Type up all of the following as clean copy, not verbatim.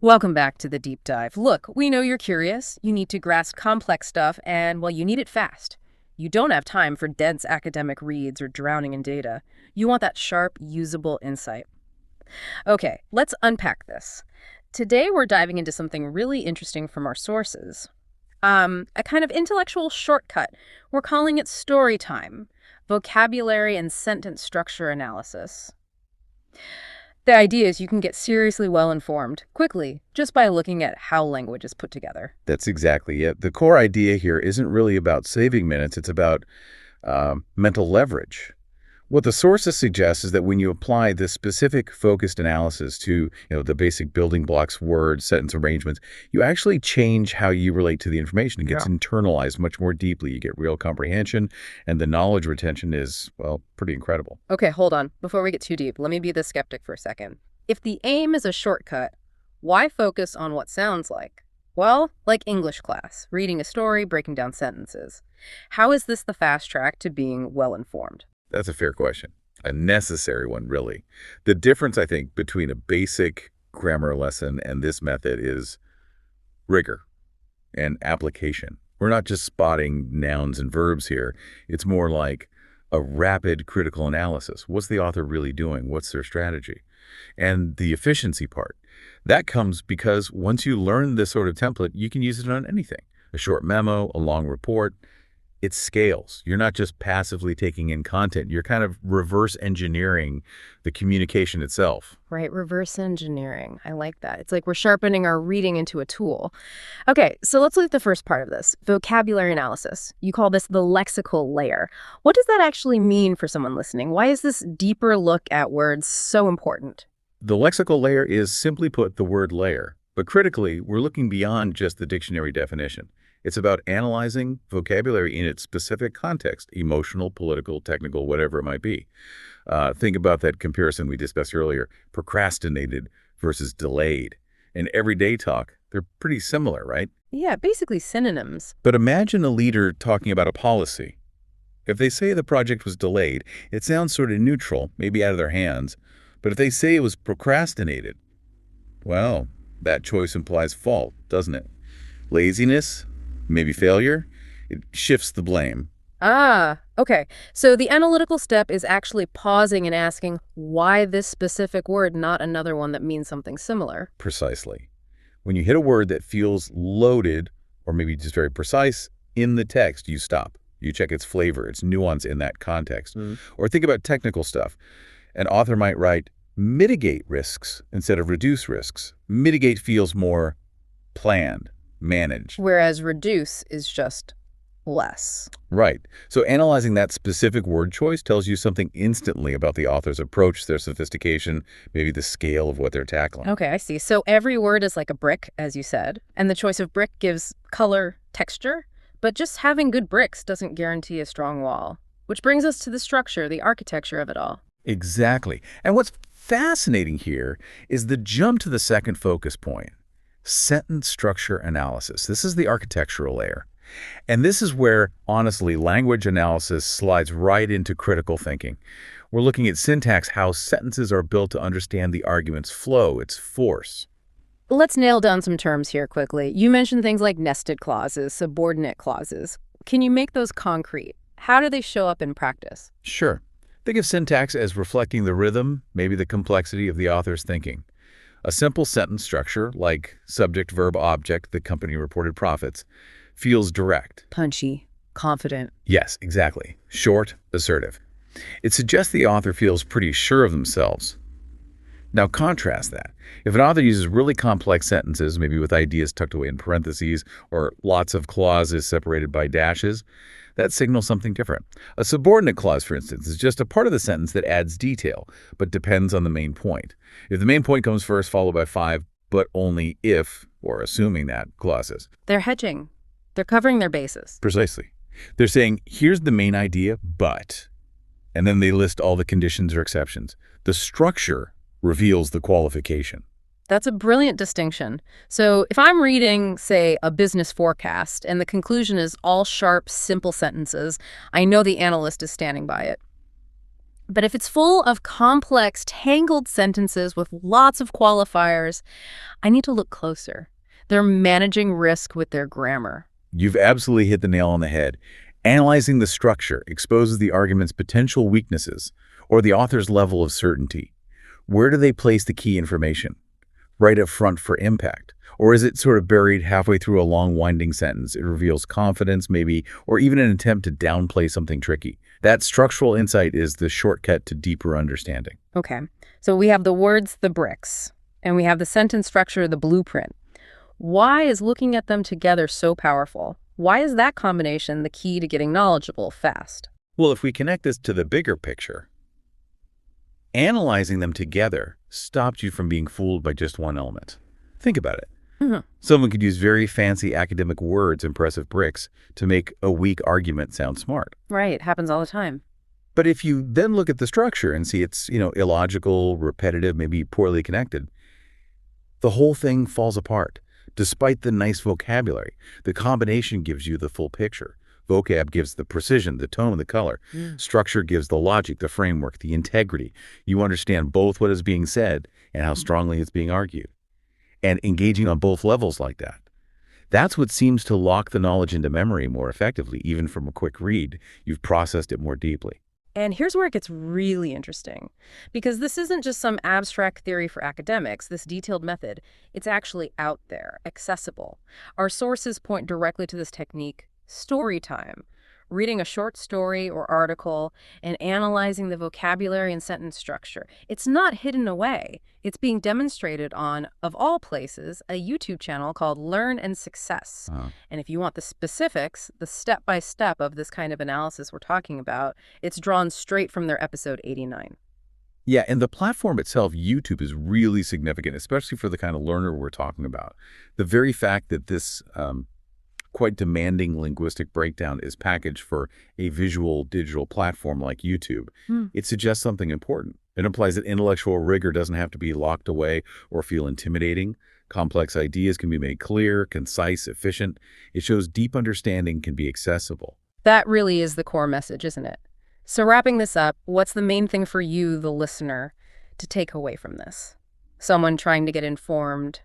Welcome back to the deep dive. Look, we know you're curious. You need to grasp complex stuff, and, well, you need it fast. You don't have time for dense academic reads or drowning in data. You want that sharp, usable insight. Okay, let's unpack this. Today, we're diving into something really interesting from our sources. A kind of intellectual shortcut. We're calling it story time, vocabulary and sentence structure analysis. The idea is you can get seriously well-informed quickly just by looking at how language is put together. That's exactly it. The core idea here isn't really about saving minutes. It's about mental leverage. What the sources suggest is that when you apply this specific focused analysis to the basic building blocks, words, sentence arrangements, you actually change how you relate to the information. It gets internalized much more deeply. You get real comprehension, and the knowledge retention is, well, pretty incredible. Okay, hold on. Before we get too deep, let me be the skeptic for a second. If the aim is a shortcut, why focus on what sounds like? Well, like English class, reading a story, breaking down sentences. How is this the fast track to being well-informed? That's a fair question. A necessary one, really. The difference, I think, between a basic grammar lesson and this method is rigor and application. We're not just spotting nouns and verbs here. It's more like a rapid critical analysis. What's the author really doing? What's their strategy? And the efficiency part. That comes because once you learn this sort of template, you can use it on anything. A short memo, a long report. It scales. You're not just passively taking in content. You're kind of reverse engineering the communication itself. Right, reverse engineering. I like that. It's like we're sharpening our reading into a tool. Okay, so let's look at the first part of this, vocabulary analysis. You call this the lexical layer. What does that actually mean for someone listening? Why is this deeper look at words so important? The lexical layer is, simply put, the word layer. But critically, we're looking beyond just the dictionary definition. It's about analyzing vocabulary in its specific context, emotional, political, technical, whatever it might be. Think about that comparison we discussed earlier, procrastinated versus delayed. In everyday talk, they're pretty similar, right? Yeah, basically synonyms. But imagine a leader talking about a policy. If they say the project was delayed, it sounds sort of neutral, maybe out of their hands. But if they say it was procrastinated, well, that choice implies fault, doesn't it? Laziness? Maybe failure, it shifts the blame. Ah, okay. So the analytical step is actually pausing and asking why this specific word, not another one that means something similar. Precisely. When you hit a word that feels loaded, or maybe just very precise, in the text, you stop. You check its flavor, its nuance in that context. Or think about technical stuff. An author might write, mitigate risks instead of reduce risks. Mitigate feels more planned. Manage. Whereas reduce is just less. Right. So analyzing that specific word choice tells you something instantly about the author's approach, their sophistication, maybe the scale of what they're tackling. Okay, I see. So every word is like a brick, as you said, and the choice of brick gives color, texture, but just having good bricks doesn't guarantee a strong wall. Which brings us to the structure, the architecture of it all. Exactly. And what's fascinating here is the jump to the second focus point. Sentence structure analysis. This is the architectural layer. And this is where, honestly, language analysis slides right into critical thinking. We're looking at syntax, how sentences are built to understand the argument's flow, its force. Let's nail down some terms here quickly. You mentioned things like nested clauses, subordinate clauses. Can you make those concrete? How do they show up in practice? Sure. Think of syntax as reflecting the rhythm, maybe the complexity of the author's thinking. A simple sentence structure, like subject, verb, object, the company reported profits, feels direct. Punchy, confident. Yes, exactly. Short, assertive. It suggests the author feels pretty sure of themselves. Now contrast that. If an author uses really complex sentences, maybe with ideas tucked away in parentheses or lots of clauses separated by dashes, that signals something different. A subordinate clause, for instance, is just a part of the sentence that adds detail, but depends on the main point. If the main point comes first, followed by 5, but only if, or assuming that, clauses. They're hedging. They're covering their bases. Precisely. They're saying, here's the main idea, but, and then they list all the conditions or exceptions. The structure reveals the qualification. That's a brilliant distinction. So if I'm reading, say, a business forecast, and the conclusion is all sharp, simple sentences, I know the analyst is standing by it. But if it's full of complex, tangled sentences with lots of qualifiers, I need to look closer. They're managing risk with their grammar. You've absolutely hit the nail on the head. Analyzing the structure exposes the argument's potential weaknesses or the author's level of certainty. Where do they place the key information? Right up front for impact? Or is it sort of buried halfway through a long, winding sentence? It reveals confidence, maybe, or even an attempt to downplay something tricky. That structural insight is the shortcut to deeper understanding. Okay, so we have the words, the bricks, and we have the sentence structure, the blueprint. Why is looking at them together so powerful? Why is that combination the key to getting knowledgeable fast? Well, if we connect this to the bigger picture, analyzing them together stopped you from being fooled by just one element. Think about it. Someone could use very fancy academic words, impressive bricks, to make a weak argument sound smart. Right, it happens all the time. But if you then look at the structure and see it's, illogical, repetitive, maybe poorly connected, the whole thing falls apart. Despite the nice vocabulary, the combination gives you the full picture. Vocab gives the precision, the tone, the color. Structure gives the logic, the framework, the integrity. You understand both what is being said and how strongly it's being argued. And engaging on both levels like that. That's what seems to lock the knowledge into memory more effectively, even from a quick read. You've processed it more deeply. And here's where it gets really interesting, because this isn't just some abstract theory for academics, this detailed method. It's actually out there, accessible. Our sources point directly to this technique, story time. Reading a short story or article and analyzing the vocabulary and sentence structure. It's not hidden away. It's being demonstrated on, of all places, a YouTube channel called Learn and Success. And if you want the specifics, the step-by-step of this kind of analysis we're talking about, it's drawn straight from their episode 89. Yeah, and the platform itself, YouTube, is really significant, especially for the kind of learner we're talking about. The very fact that this quite demanding linguistic breakdown is packaged for a visual digital platform like YouTube, it suggests something important. It implies that intellectual rigor doesn't have to be locked away or feel intimidating. Complex ideas can be made clear, concise, efficient. It shows deep understanding can be accessible. That really is the core message, isn't it? So wrapping this up, what's the main thing for you, the listener, to take away from this? Someone trying to get informed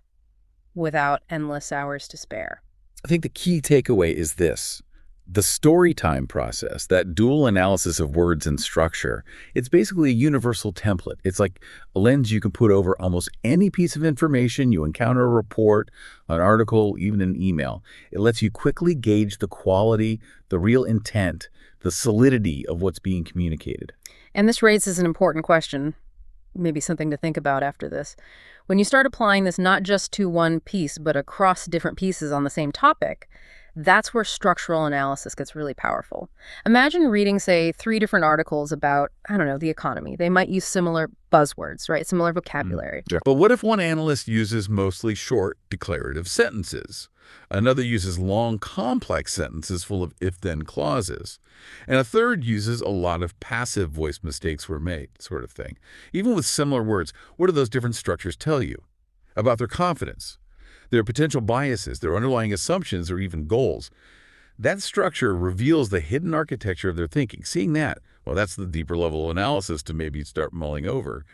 without endless hours to spare. I think the key takeaway is this. The story time process, that dual analysis of words and structure, it's basically a universal template. It's like a lens you can put over almost any piece of information you encounter, a report, an article, even an email. It lets you quickly gauge the quality, the real intent, the solidity of what's being communicated. And this raises an important question, maybe something to think about after this. When you start applying this not just to one piece, but across different pieces on the same topic, that's where structural analysis gets really powerful. Imagine reading, say, 3 different articles about, I don't know, the economy. They might use similar buzzwords, right? Similar vocabulary. But what if one analyst uses mostly short, declarative sentences? Another uses long, complex sentences full of if-then clauses. And a third uses a lot of passive voice mistakes were made, sort of thing. Even with similar words, what do those different structures tell you? About their confidence, their potential biases, their underlying assumptions, or even goals. That structure reveals the hidden architecture of their thinking. Seeing that, well, that's the deeper level of analysis to maybe start mulling over.